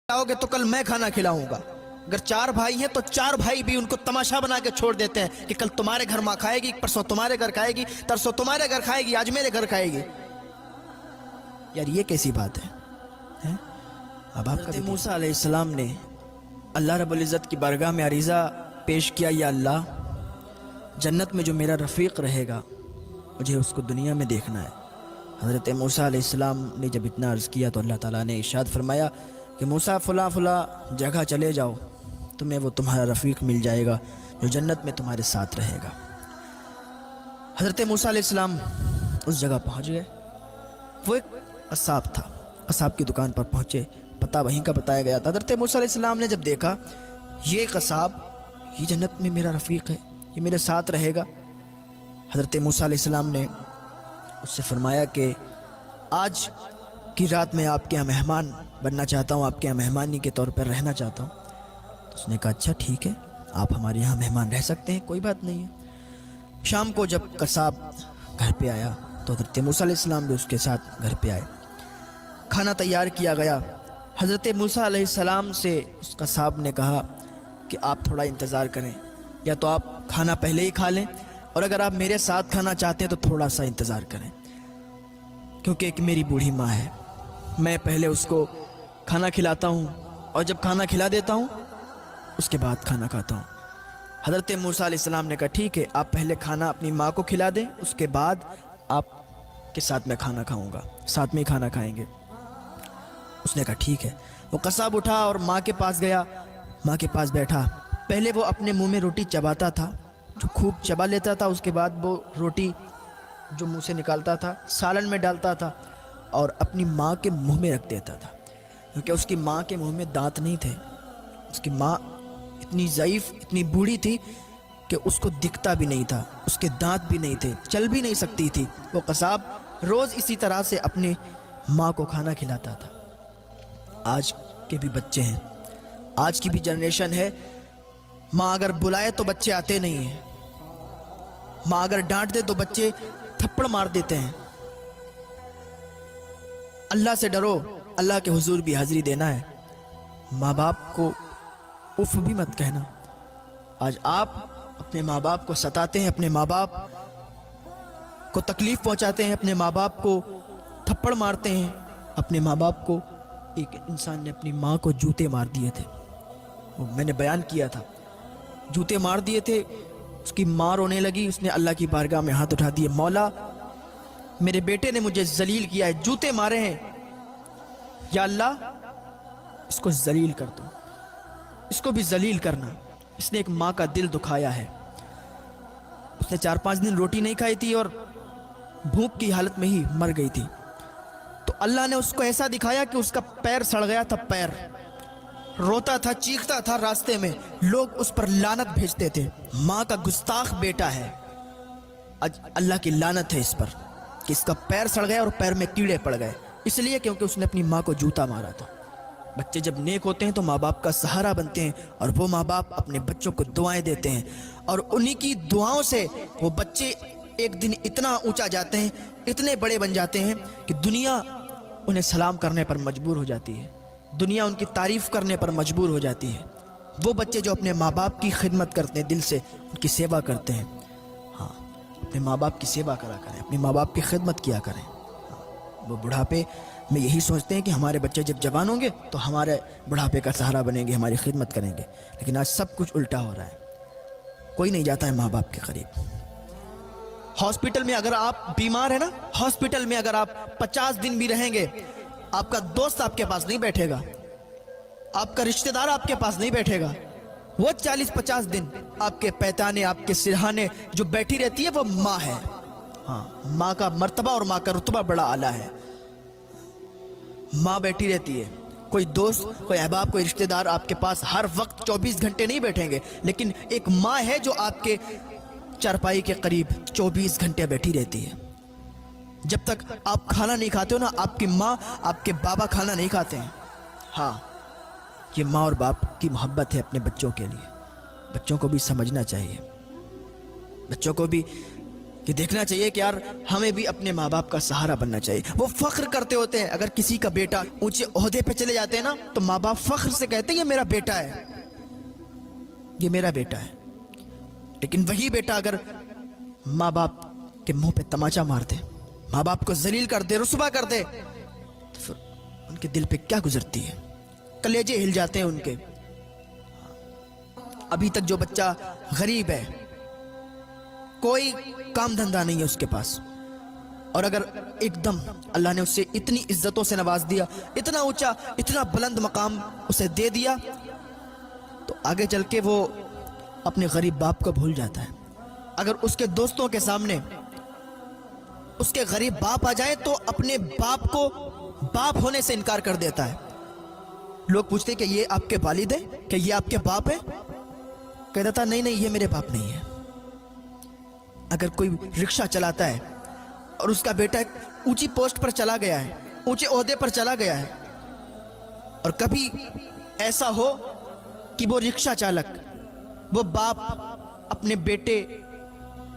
खिलाओगे तो कल मैं खाना खिलाऊंगा। अगर 4 भाई हैं तो 4 भाई भी उनको तमाशा बना के छोड़ देते हैं कि कल तुम्हारे घर माँ खाएगी, परसों तुम्हारे घर खाएगी, तरसों तुम्हारे घर खाएगी, आज मेरे घर खाएगी। यार ये कैसी बात है? अब आपका मूसा अलैहिस्सलाम ने अल्लाह रब्बुल इज़्ज़त की बारगाह में अरीज़ा पेश किया, या अल्लाह, जन्नत में जो मेरा रफ़ीक रहेगा मुझे उसको दुनिया में देखना है। हज़रत मूसा अलैहिस्सलाम ने जब इतना अर्ज़ किया तो अल्लाह ताला ने इरशाद फरमाया कि मूसा फला जगह चले जाओ, तुम्हें वो तुम्हारा रफ़ीक मिल जाएगा जो जन्नत में तुम्हारे साथ रहेगा। हज़रत मूसा अलैहिस्सलाम उस जगह पहुँच गए। वो एक कसाब था, कसाब की दुकान पर पहुँचे, पता वहीं का बताया गया था। हज़रत मूसा अलैहिस्सलाम ने जब देखा ये कसाब, ये जन्नत में मेरा रफ़ीक है, ये मेरे साथ रहेगा। हज़रत मूसा अलैहिस्सलाम ने उससे फरमाया कि आज की रात मैं आपके यहाँ मेहमान बनना चाहता हूँ, आपके यहाँ मेहमानी के तौर पर रहना चाहता हूँ। तो उसने कहा अच्छा ठीक है, आप हमारे यहाँ मेहमान रह सकते हैं, कोई बात नहीं है। शाम को जब कसाब घर पे आया तो हज़रत मूसा अलैहिस्सलाम भी उसके साथ घर पे आए। खाना तैयार किया गया। हज़रत मूसा अलैहिस्सलाम से उस कसाब ने कहा कि आप थोड़ा इंतज़ार करें, या तो आप खाना पहले ही खा लें, और अगर आप मेरे साथ खाना चाहते हैं तो थोड़ा सा इंतज़ार करें, क्योंकि एक मेरी बूढ़ी माँ है, मैं पहले उसको खाना खिलाता हूँ और जब खाना खिला देता हूँ उसके बाद खाना खाता हूँ। हज़रत मूसा अलैहिस्सलाम ने कहा ठीक है, आप पहले खाना अपनी माँ को खिला दें, उसके बाद आपके साथ मैं खाना खाऊँगा, साथ में ही खाना खाएंगे। उसने कहा ठीक है। वो कसाब उठा और माँ के पास गया, माँ के पास बैठा। पहले वो अपने मुंह में रोटी चबाता था, जो खूब चबा लेता था, उसके बाद वो रोटी जो मुंह से निकालता था सालन में डालता था और अपनी माँ के मुंह में रख देता था, क्योंकि उसकी माँ के मुंह में दांत नहीं थे। उसकी माँ इतनी ज़ईफ़, इतनी बूढ़ी थी कि उसको दिखता भी नहीं था, उसके दांत भी नहीं थे, चल भी नहीं सकती थी। वो कसाब रोज़ इसी तरह से अपने माँ को खाना खिलाता था। आज के भी बच्चे हैं, आज की भी जनरेशन है, माँ अगर बुलाए तो बच्चे आते नहीं हैं, माँ अगर डांट दे तो बच्चे थप्पड़ मार देते हैं। अल्लाह से डरो, अल्लाह के हुजूर भी हाजिरी देना है। माँ बाप को उफ भी मत कहना। आज आप अपने माँ बाप को सताते हैं, अपने माँ बाप को तकलीफ पहुंचाते हैं, अपने माँ बाप को थप्पड़ मारते हैं। अपने माँ बाप को, एक इंसान ने अपनी माँ को जूते मार दिए थे, वो मैंने बयान किया था, जूते मार दिए थे। उसकी माँ रोने लगी, उसने अल्लाह की बारगाह में हाथ उठा दिए, मौला मेरे बेटे ने मुझे जलील किया है, जूते मारे हैं, या अल्लाह इसको जलील कर दो, इसको भी जलील करना। इसने एक माँ का दिल दुखाया है। उसने 4-5 दिन रोटी नहीं खाई थी और भूख की हालत में ही मर गई थी। तो अल्लाह ने उसको ऐसा दिखाया कि उसका पैर सड़ गया था, पैर रोता था, चीखता था रास्ते में, लोग उस पर लानत भेजते थे, माँ का गुस्ताख बेटा है। आज अल्लाह की लानत है इस पर कि इसका पैर सड़ गया और पैर में कीड़े पड़ गए, इसलिए क्योंकि उसने अपनी माँ को जूता मारा था। बच्चे जब नेक होते हैं तो माँ बाप का सहारा बनते हैं, और वो माँ बाप अपने बच्चों को दुआएं देते हैं, और उन्हीं की दुआओं से वो बच्चे एक दिन इतना ऊंचा जाते हैं, इतने बड़े बन जाते हैं कि दुनिया उन्हें सलाम करने पर मजबूर हो जाती है, दुनिया उनकी तारीफ़ करने पर मजबूर हो जाती है। वो बच्चे जो अपने माँ बाप की खिदमत करते हैं, दिल से उनकी सेवा करते हैं, हाँ, अपने माँ बाप की सेवा करा करें, अपने माँ बाप की खिदमत किया करें। वो बुढ़ापे में यही सोचते हैं कि हमारे बच्चे जब जवान होंगे तो हमारे बुढ़ापे का सहारा बनेंगे, हमारी खिदमत करेंगे। लेकिन आज सब कुछ उल्टा हो रहा है, कोई नहीं जाता है माँ बाप के करीब। हॉस्पिटल में अगर आप बीमार है ना, हॉस्पिटल में अगर आप 50 दिन भी रहेंगे, आपका दोस्त आपके पास नहीं बैठेगा, आपका रिश्तेदार आपके पास नहीं बैठेगा। वो 40-50 दिन आपके पैताने, आपके सिरहाने जो बैठी रहती है वो माँ है। हाँ, माँ का मर्तबा और माँ का रुतबा बड़ा आला है। माँ बैठी रहती है, कोई दोस्त, कोई अहबाब, कोई रिश्तेदार आपके पास हर वक्त 24 घंटे नहीं बैठेंगे, लेकिन एक माँ है जो आपके चारपाई के करीब 24 घंटे बैठी रहती है। जब तक आप खाना नहीं खाते हो ना, आपकी माँ, आपके बाबा खाना नहीं खाते हैं। हाँ, ये माँ और बाप की मोहब्बत है अपने बच्चों के लिए। बच्चों को भी समझना चाहिए, बच्चों को भी کہ دیکھنا چاہیے کہ یار ہمیں بھی اپنے ماں باپ کا سہارا بننا چاہیے. وہ فخر کرتے ہوتے ہیں اگر کسی کا بیٹا اونچے عہدے پہ چلے جاتے ہیں نا تو ماں باپ فخر سے کہتے ہیں یہ میرا بیٹا ہے, یہ میرا بیٹا ہے. لیکن وہی بیٹا اگر ماں باپ کے منہ پہ تماچا مار دے, ماں باپ کو ذلیل کر دے, رسوا کر دے, تو پھر ان کے دل پہ کیا گزرتی ہے, کلیجے ہل جاتے ہیں ان کے. ابھی تک جو بچہ غریب ہے, کوئی کام دھندا نہیں ہے اس کے پاس, اور اگر ایک دم اللہ نے اسے اتنی عزتوں سے نواز دیا, اتنا اونچا اتنا بلند مقام اسے دے دیا, تو آگے چل کے وہ اپنے غریب باپ کو بھول جاتا ہے. اگر اس کے دوستوں کے سامنے اس کے غریب باپ آ جائے تو اپنے باپ کو باپ ہونے سے انکار کر دیتا ہے. لوگ پوچھتے کہ یہ آپ کے والد ہیں, کہ یہ آپ کے باپ ہیں؟ کہتا تھا نہیں یہ میرے باپ نہیں ہے. اگر کوئی رکشہ چلاتا ہے اور اس کا بیٹا ایک اونچی پوسٹ پر چلا گیا ہے, اونچے عہدے پر چلا گیا ہے, اور کبھی ایسا ہو کہ وہ رکشہ چالک, وہ باپ اپنے بیٹے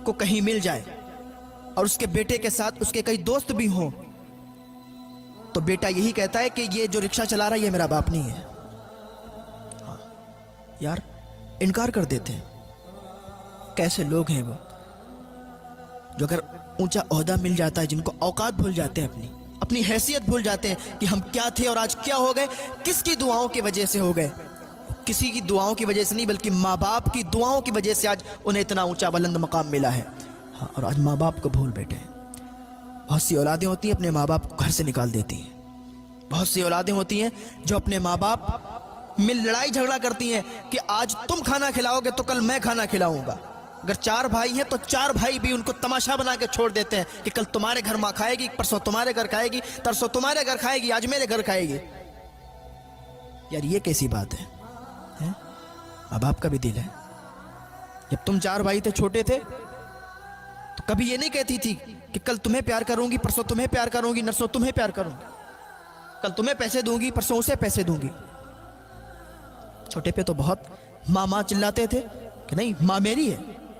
کو کہیں مل جائے اور اس کے بیٹے کے ساتھ اس کے کئی دوست بھی ہوں, تو بیٹا یہی کہتا ہے کہ یہ جو رکشہ چلا رہا ہے یہ میرا باپ نہیں ہے. یار انکار کر دیتے ہیں. کیسے لوگ ہیں وہ جو اگر اونچا عہدہ مل جاتا ہے, جن کو اوقات بھول جاتے ہیں, اپنی حیثیت بھول جاتے ہیں کہ ہم کیا تھے اور آج کیا ہو گئے, کس کی دعاؤں کی وجہ سے ہو گئے. کسی کی دعاؤں کی وجہ سے نہیں بلکہ ماں باپ کی دعاؤں کی وجہ سے آج انہیں اتنا اونچا بلند مقام ملا ہے. اور آج ماں باپ کو بھول بیٹھے ہیں. بہت سی اولادیں ہوتی ہیں اپنے ماں باپ کو گھر سے نکال دیتی ہیں. بہت سی اولادیں ہوتی ہیں جو اپنے ماں باپ میں لڑائی جھگڑا کرتی ہیں کہ آج تم کھانا کھلاؤ گے تو کل میں کھانا کھلاؤں گا. اگر 4 بھائی ہیں تو 4 بھائی بھی ان کو تماشا بنا کے چھوڑ دیتے ہیں کہ کل تمہارے گھر ماں کھائے گی, پرسوں تمہارے گھر کھائے گی, ترسوں تمہارے گھر کھائے گی, آج میرے گھر کھائے گی. یار یہ کیسی بات ہے؟ ماں باپ کا بھی دل ہے. جب تم 4 بھائی تھے, چھوٹے تھے, تو کبھی یہ نہیں کہتی تھی کہ کل تمہیں پیار کروں گی, پرسوں تمہیں پیار کروں گی, نرسوں تمہیں پیار کروں گی, کل تمہیں پیسے دوں گی, پرسوں اسے پیسے دوں گی. چھوٹے پہ تو بہت ماں چلاتے تھے کہ نہیں ماں میری ہے.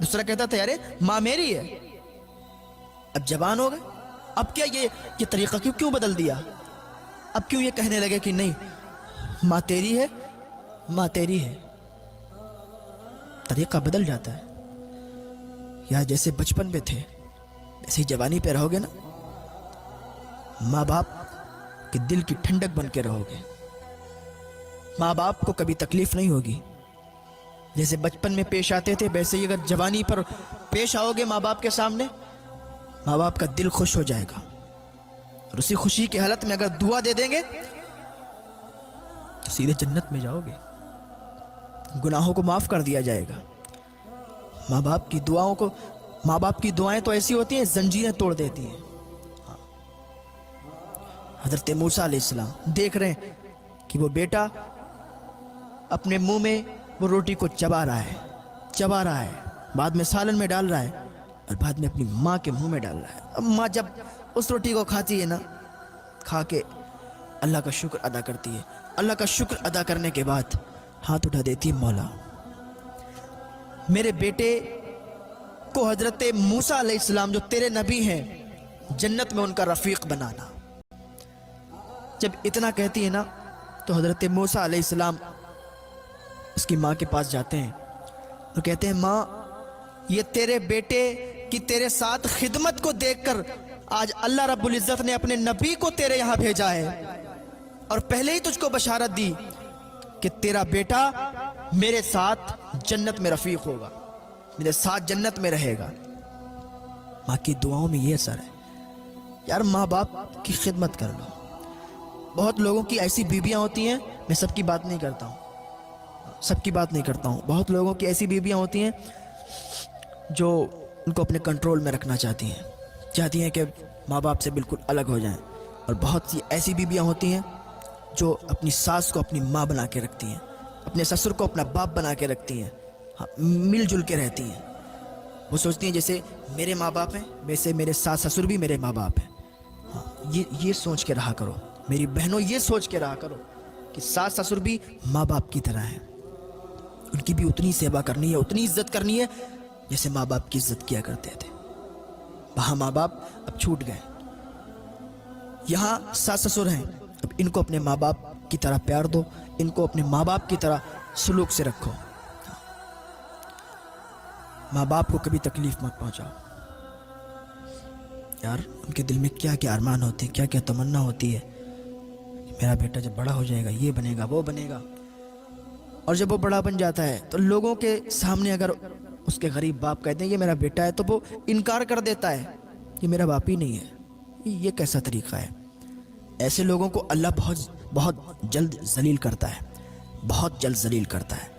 دوسرا کہتا تھا ارے ماں میری ہے. اب جوان ہو گئے, اب کیا یہ طریقہ کیوں بدل دیا؟ اب کیوں یہ کہنے لگے کہ نہیں ماں تیری ہے, ماں تیری ہے. طریقہ بدل جاتا ہے. یا جیسے بچپن میں تھے ایسے ہی جوانی پہ رہو گے نا, ماں باپ کے دل کی ٹھنڈک بن کے رہو گے. ماں باپ کو کبھی تکلیف نہیں ہوگی. جیسے بچپن میں پیش آتے تھے ویسے ہی اگر جوانی پر پیش آؤ گے ماں باپ کے سامنے, ماں باپ کا دل خوش ہو جائے گا. اور اسی خوشی کی حالت میں اگر دعا دے دیں گے تو سیدھے جنت میں جاؤ گے, گناہوں کو معاف کر دیا جائے گا. ماں باپ کی دعائیں تو ایسی ہوتی ہیں زنجیریں توڑ دیتی ہیں. حضرت موسیٰ علیہ السلام دیکھ رہے ہیں کہ وہ بیٹا اپنے منہ میں وہ روٹی کو چبا رہا ہے, بعد میں سالن میں ڈال رہا ہے, اور بعد میں اپنی ماں کے منہ میں ڈال رہا ہے. اب ماں جب اس روٹی کو کھاتی ہے نا, کھا کے اللہ کا شکر ادا کرتی ہے. اللہ کا شکر ادا کرنے کے بعد ہاتھ اٹھا دیتی ہے, مولا میرے بیٹے کو حضرت موسیٰ علیہ السلام جو تیرے نبی ہیں جنت میں ان کا رفیق بنانا. جب اتنا کہتی ہے نا تو حضرت موسیٰ علیہ السلام اس کی ماں کے پاس جاتے ہیں اور کہتے ہیں ماں یہ تیرے بیٹے کی تیرے ساتھ خدمت کو دیکھ کر آج اللہ رب العزت نے اپنے نبی کو تیرے یہاں بھیجا ہے, اور پہلے ہی تجھ کو بشارت دی کہ تیرا بیٹا میرے ساتھ جنت میں رفیق ہوگا, میرے ساتھ جنت میں رہے گا. ماں کی دعاؤں میں یہ اثر ہے. یار ماں باپ کی خدمت کر لو. بہت لوگوں کی ایسی بیویاں ہوتی ہیں, میں سب کی بات نہیں کرتا ہوں, بہت لوگوں کی ایسی بیویاں ہوتی ہیں جو ان کو اپنے کنٹرول میں رکھنا چاہتی ہیں کہ ماں باپ سے بالکل الگ ہو جائیں. اور بہت سی ایسی بیویاں ہوتی ہیں جو اپنی ساس کو اپنی ماں بنا کے رکھتی ہیں, اپنے سسر کو اپنا باپ بنا کے رکھتی ہیں, مل جل کے رہتی ہیں. وہ سوچتی ہیں جیسے میرے ماں باپ ہیں ویسے میرے ساس سسر بھی میرے ماں باپ ہیں. یہ سوچ کے رہا کرو میری بہنوں, یہ سوچ کے رہا کرو کہ ساس سسر بھی ماں باپ کی طرح ہیں. ان کی بھی اتنی سیوا کرنی ہے, اتنی عزت کرنی ہے جیسے ماں باپ کی عزت کیا کرتے تھے. वहां माँ बाप अब छूट गए, यहाँ सास ससुर हैं, अब इनको अपने माँ बाप की तरह प्यार दो, इनको अपने माँ बाप की तरह सलूक से रखो। माँ बाप को कभी तकलीफ मत पहुंचाओ। यार उनके दिल में क्या क्या अरमान होते हैं, क्या क्या तमन्ना होती है, मेरा बेटा जब बड़ा हो जाएगा ये बनेगा वो बनेगा। और जब वो बड़ा बन जाता है तो लोगों के सामने अगर उसके गरीब बाप कहते हैं ये मेरा बेटा है, तो वो इनकार कर देता है, ये मेरा बाप ही नहीं है। ये कैसा तरीका है? ऐसे लोगों को अल्लाह बहुत जल्द जलील करता है, बहुत जल्द जलील करता है,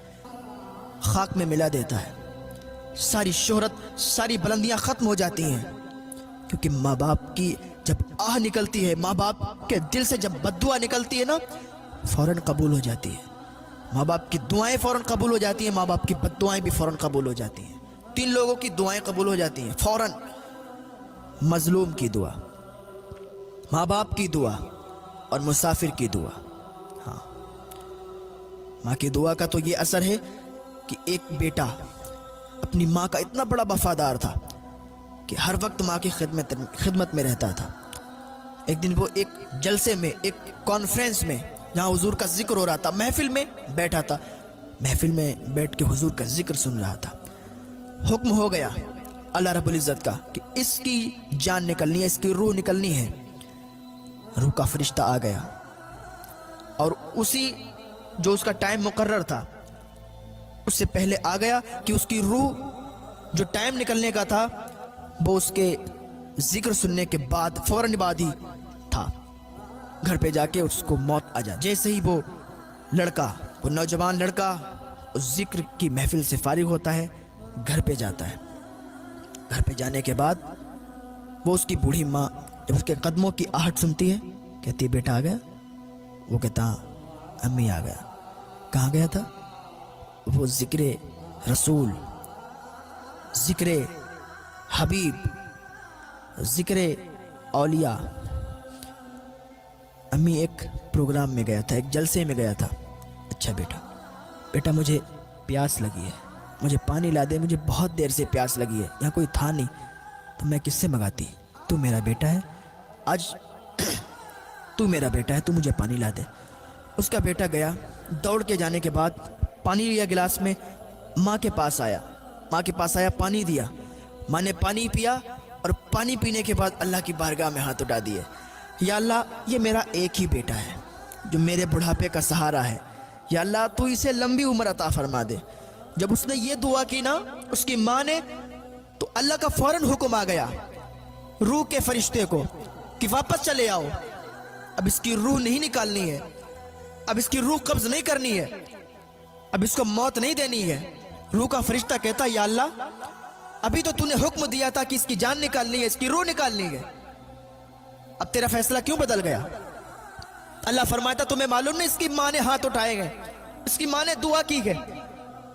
खाक में मिला देता है। सारी शोहरत, सारी बुलंदियां खत्म हो जाती हैं, क्योंकि माँ बाप की जब आह निकलती है, माँ बाप के दिल से जब बद्दुआ निकलती है ना, फौरन कबूल हो जाती है। माँ बाप की दुआएं फौरन कबूल हो जाती हैं, माँ बाप की बद्दुआएं भी फौरन कबूल हो जाती हैं। 3 लोगों की दुआएं कबूल हो जाती हैं फौरन। मजलूम की दुआ, माँ बाप की दुआ और मुसाफिर की दुआ। हाँ, माँ की दुआ का तो ये असर है कि एक बेटा अपनी माँ का इतना बड़ा वफादार था कि हर वक्त माँ की खिदमत में रहता था। एक दिन वो एक जलसे में, एक कॉन्फ्रेंस में, जहाँ हुजूर का जिक्र हो रहा था, महफिल में बैठा था, महफिल में बैठ के हुजूर का जिक्र सुन रहा था। हुक्म हो गया अल्लाह रब्बुल इज़्ज़त का कि इसकी जान निकलनी है, इसकी रूह निकलनी है। रूह का फरिश्ता आ गया और उसी जो उसका टाइम मुकर्रर था उससे पहले आ गया कि उसकी रूह जो टाइम निकलने का था वो उसके जिक्र सुनने के बाद फौरन बाद ही था। घर पे जाके उसको मौत आ जा। जैसे ही वो लड़का, वो नौजवान लड़का उस जिक्र की महफिल से फारिग होता है, घर पे जाता है। घर पे जाने के बाद वो उसकी बूढ़ी माँ जब उसके कदमों की आहट सुनती है, कहती है बेटा आ गया? वो कहता अम्मी आ गया। कहाँ गया था? वो जिक्र रसूल, जिक्र हबीब, जिक्र औलिया। अम्मी एक प्रोग्राम में गया था, एक जलसे में गया था। अच्छा बेटा मुझे प्यास लगी है, मुझे पानी ला दे, मुझे बहुत देर से प्यास लगी है, यहाँ कोई था नहीं तो मैं किससे मंगाती? तू मेरा बेटा है, आज तू मेरा बेटा है, तू मुझे पानी ला दे। उसका बेटा गया, दौड़ के जाने के बाद पानी लिया गिलास में, माँ के पास आया, पानी दिया। माँ ने पानी पिया और पानी पीने के बाद अल्लाह की बारगाह में हाथ उठा दिए, या अल्लाह ये मेरा एक ही बेटा है जो मेरे बुढ़ापे का सहारा है, या अल्लाह तू इसे लंबी उम्र अता फरमा दे। जब उसने ये दुआ की ना उसकी माँ ने, तो अल्लाह का फौरन हुक्म आ गया रूह के फरिश्ते को कि वापस चले आओ, अब इसकी रूह नहीं निकालनी है, अब इसकी रूह कब्ज नहीं करनी है, अब इसको मौत नहीं देनी है। रूह का फरिश्ता कहता या अल्लाह अभी तो तूने हुक्म दिया था कि इसकी जान निकालनी है, इसकी रूह निकालनी है, अब तेरा फैसला क्यों बदल गया? अल्लाह फरमाता तुम्हें मालूम नहीं इसकी माँ ने हाथ उठाए गए, इसकी माँ ने दुआ की है।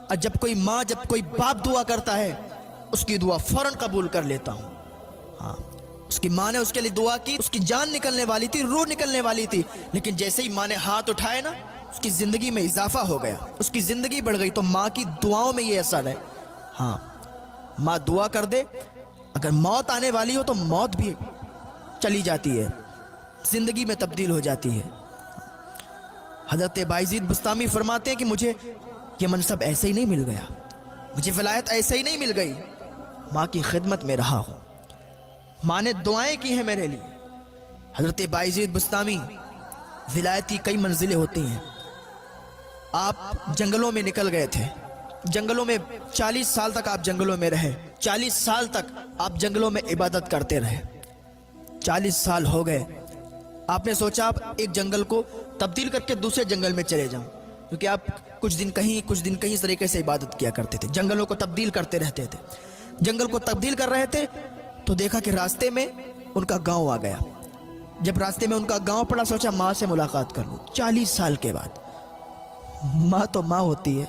और जब कोई माँ, जब कोई बाप दुआ करता है उसकी दुआ फौरन कबूल कर लेता हूँ। हाँ, उसकी माँ ने उसके लिए दुआ की, उसकी जान निकलने वाली थी, रूह निकलने वाली थी, लेकिन जैसे ही माँ ने हाथ उठाए ना उसकी जिंदगी में इजाफा हो गया, उसकी जिंदगी बढ़ गई। तो माँ की दुआओं में ये असर है। हाँ, माँ दुआ कर दे, अगर मौत आने वाली हो तो मौत भी चली जाती है, जिंदगी में तब्दील हो जाती है। हजरत बायजीद बुस्तामी फरमाते हैं कि मुझे ये मनसब ऐसे ही नहीं मिल गया, मुझे विलायत ऐसे ही नहीं मिल गई, माँ की खिदमत में रहा हूँ, माँ ने दुआएं की हैं मेरे लिए। हजरत बायजीद बुस्तामी, विलायत की कई मंजिलें होती हैं। आप जंगलों में निकल गए थे, जंगलों में 40 साल तक आप जंगलों में रहे, 40 साल तक आप जंगलों में इबादत करते रहे। 40 साल हो गए, आपने सोचा आप एक जंगल को तब्दील करके दूसरे जंगल में चले जाऊं, क्योंकि आप कुछ दिन कहीं इस तरीके से इबादत किया करते थे, जंगलों को तब्दील करते रहते थे। जंगल को तब्दील कर रहे थे तो देखा कि रास्ते में उनका गांव आ गया। जब रास्ते में उनका गांव पड़ा, सोचा माँ से मुलाकात कर लूं। 40 साल के बाद, माँ तो माँ होती है,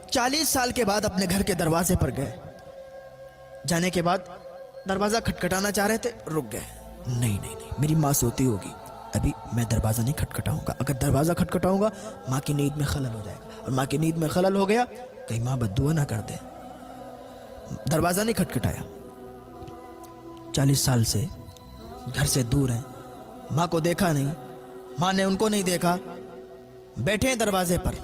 40 साल के बाद अपने घर के दरवाजे पर गए। जाने के बाद दरवाजा खटखटाना चाह रहे थे, रुक गए। नहीं, मेरी माँ सोती होगी, अभी मैं दरवाजा नहीं खटखटाऊंगा, अगर दरवाजा खटखटाऊंगा माँ की नींद में खलल हो जाएगा, और माँ की नींद में खलल हो गया कहीं माँ बद्दुआ ना कर दे। दरवाजा नहीं खटखटाया। 40 साल से घर से दूर हैं, माँ को देखा नहीं, माँ ने उनको नहीं देखा, बैठे हैं दरवाजे पर,